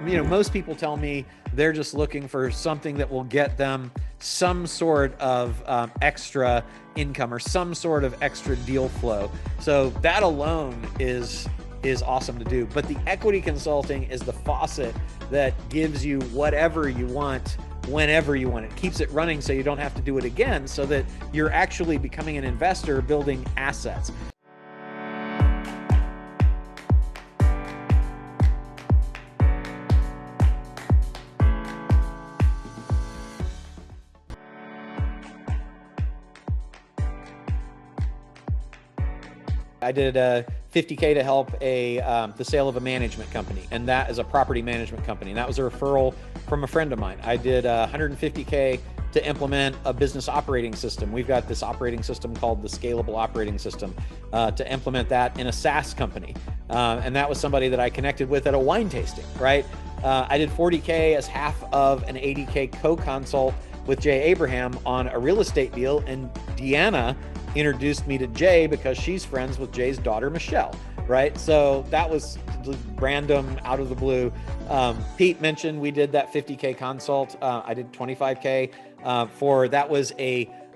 most people tell me they're just looking for something that will get them some sort of extra income or some sort of extra deal flow. So that alone is awesome to do. But the equity consulting is the faucet that gives you whatever you want whenever you want it. Keeps it running so you don't have to do it again, so that you're actually becoming an investor building assets. I did a 50K to help the sale of a management company, and that is a property management company. And that was a referral from a friend of mine. I did 150K to implement a business operating system. We've got this operating system called the Scalable Operating System to implement that in a SaaS company. And that was somebody that I connected with at a wine tasting, right? I did 40K as half of an 80K co-consult with Jay Abraham on a real estate deal, and Deanna introduced me to Jay because she's friends with Jay's daughter, Michelle, right? So that was random, out of the blue. Pete mentioned we did that 50K consult. I did 25K that was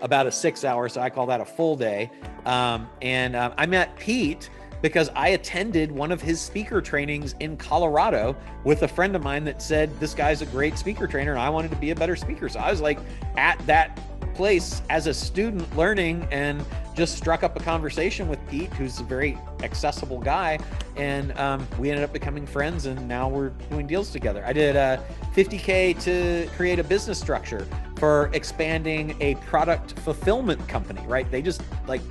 about a 6 hour, so I call that a full day. I met Pete because I attended one of his speaker trainings in Colorado with a friend of mine that said, this guy's a great speaker trainer, and I wanted to be a better speaker. So I was like at that place as a student learning, and just struck up a conversation with Pete, who's a very accessible guy. And we ended up becoming friends, and now we're doing deals together. I did 50K to create a business structure for expanding a product fulfillment company, right? They just like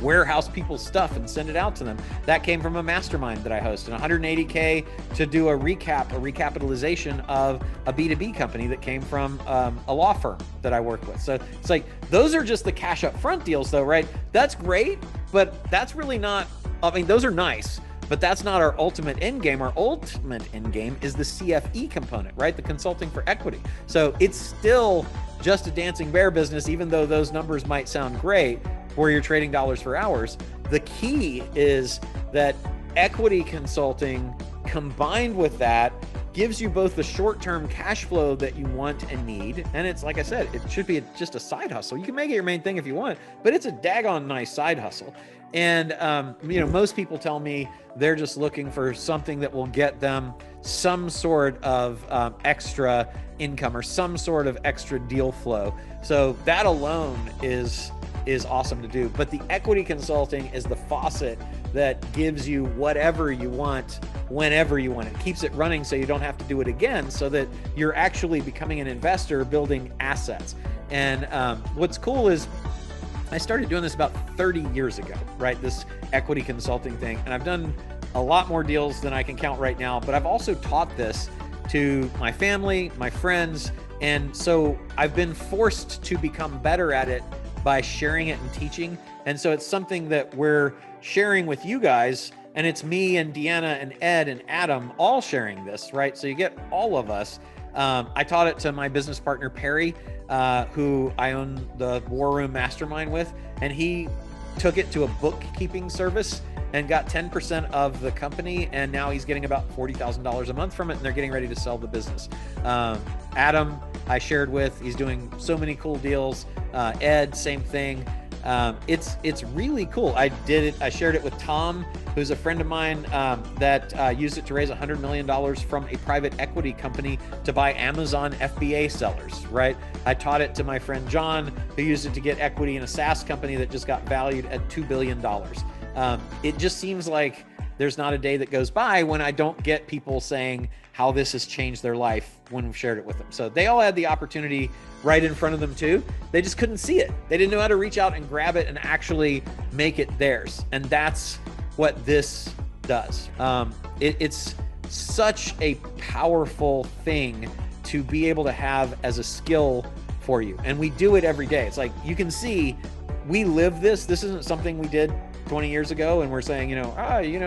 warehouse people's stuff and send it out to them. That came from a mastermind that I host. And 180K to do a recapitalization of a B2B company that came from a law firm that I work with. So it's like, those are just the cash up front deals though, right? That's great, but that's really not, I mean, those are nice, but that's not our ultimate end game. Our ultimate end game is the CFE component, right? The consulting for equity. So it's still just a dancing bear business, even though those numbers might sound great, where you're trading dollars for hours. The key is that equity consulting combined with that gives you both the short-term cash flow that you want and need. And it's, like I said, it should be just a side hustle. You can make it your main thing if you want, but it's a daggone nice side hustle. And, most people tell me they're just looking for something that will get them some sort of extra income or some sort of extra deal flow. So that alone is awesome to do. But the equity consulting is the faucet that gives you whatever you want whenever you want it. Keeps it running so you don't have to do it again, so that you're actually becoming an investor building assets. And what's cool is I started doing this about 30 years ago, right? This equity consulting thing. And I've done a lot more deals than I can count right now, but I've also taught this to my family, my friends. And so I've been forced to become better at it by sharing it and teaching. And so it's something that we're sharing with you guys, and it's me and Deanna and Ed and Adam all sharing this, right? So you get all of us. I taught it to my business partner, Perry, who I own the War Room Mastermind with, and he took it to a bookkeeping service and got 10% of the company. And now he's getting about $40,000 a month from it, and they're getting ready to sell the business. Adam, I shared with, he's doing so many cool deals. Ed, same thing. It's really cool. I shared it with Tom, who's a friend of mine that used it to raise $100 million from a private equity company to buy Amazon FBA sellers, right? I taught it to my friend John, who used it to get equity in a SaaS company that just got valued at $2 billion. It just seems like there's not a day that goes by when I don't get people saying how this has changed their life when we've shared it with them. So they all had the opportunity right in front of them too. They just couldn't see it. They didn't know how to reach out and grab it and actually make it theirs. And that's what this does. It's such a powerful thing to be able to have as a skill for you. And we do it every day. It's like, you can see we live this. This isn't something we did 20 years ago and we're saying,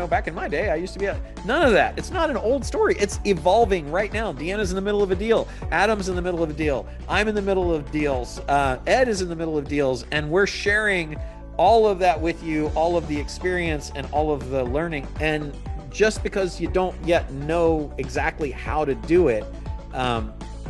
back in my day, I used to be none of that. It's not an old story. It's evolving right now. Deanna's in the middle of a deal. Adam's in the middle of a deal. I'm in the middle of deals. Ed is in the middle of deals, and we're sharing all of that with you, all of the experience and all of the learning. And just because you don't yet know exactly how to do it,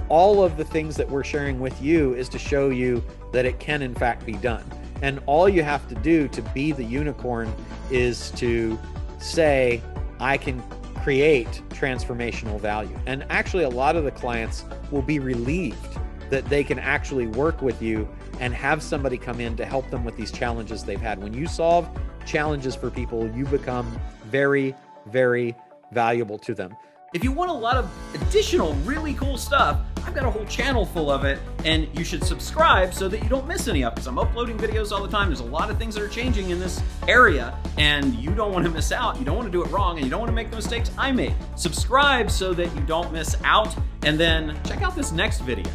all of the things that we're sharing with you is to show you that it can in fact be done. And all you have to do to be the unicorn is to say, I can create transformational value. And actually, a lot of the clients will be relieved that they can actually work with you and have somebody come in to help them with these challenges they've had. When you solve challenges for people, you become very, very valuable to them. If you want a lot of additional really cool stuff, I've got a whole channel full of it, and you should subscribe so that you don't miss any of it, because I'm uploading videos all the time. There's a lot of things that are changing in this area, and you don't want to miss out. You don't want to do it wrong, and you don't want to make the mistakes I made. Subscribe so that you don't miss out, and then check out this next video.